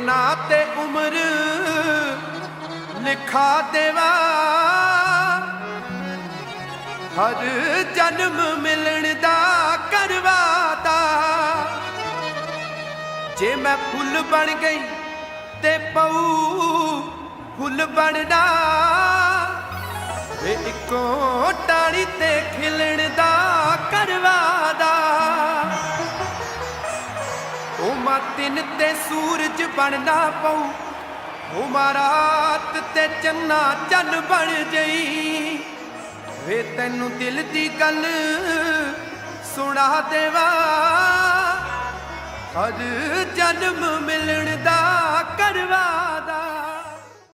ना ते उम्र लिखा देवा हर जन्म मिलन दा करवादा जे मैं फुल बन गई ते पऊ फुल बनना वे इको टाणी ते खिलन दा करवादा ओ मां दिन ते सूरज बनना पऊ ओ मां रात ते चन्ना चन बन जई वे तैनू दिल दी गल सुना देवा हर जन्म मिलन दा करवा